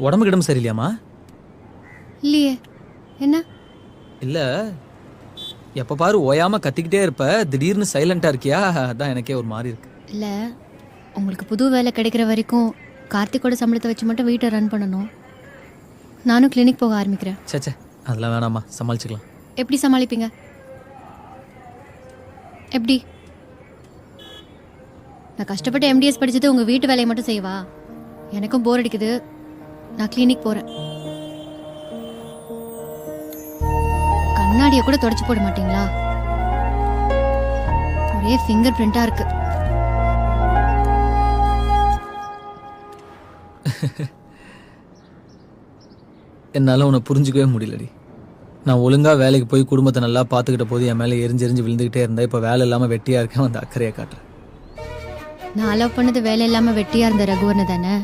உடம்புக்கு இடம் சரியில்லையாம்மா? இல்லையே. என்ன? இல்ல, எப்ப பாரு ஓயாம கத்திக்கிட்டே இருப்ப, திடீர்னு சைலண்டா இருக்கியா? அதான் எனக்கே ஒரு மாதிரி இருக்கு. இல்ல, உங்களுக்கு புது வேலை கிடைக்கிற வரைக்கும் கார்த்திகோட சம்பளத்தை வச்சு மட்டும் வீட்டை ரன் பண்ணணும். நானும் கிளினிக் போக ஆரம்பிக்கிறேன். சேச்சே, அதெல்லாம் வேணாம்மா, சமாளிச்சுக்கலாம். எப்படி சமாளிப்பீங்க? எப்படி? நான் கஷ்டப்பட்டு எம்டிஎஸ் படிச்சது உங்க வீட்டு வேலையை மட்டும் செய்வா? எனக்கும் போர் அடிக்குது. நான் கிளினிக் போறேன். கண்ணாடியை கூட தொடச்சு போட மாட்டீங்களா? ஒரே ஃபிங்கர் பிரிண்டா இருக்கு. என்னால உன்னை புரிஞ்சுக்கவே முடியலடி. நான் ஒழுங்கா வேலைக்கு போய் குடும்பத்தை நல்லா பார்த்துக்கிட்ட போது என் மேலே எரிஞ்செரிஞ்சு விழுந்துகிட்டே இருந்தேன். இப்போ வேலை இல்லாமல் வெட்டியா இருக்கேன், வந்து அக்கறையை காட்டுறேன். நான் அலோவ் பண்ணது வேலை இல்லாம வெட்டியா இருந்த ரகுவர்னு தானே?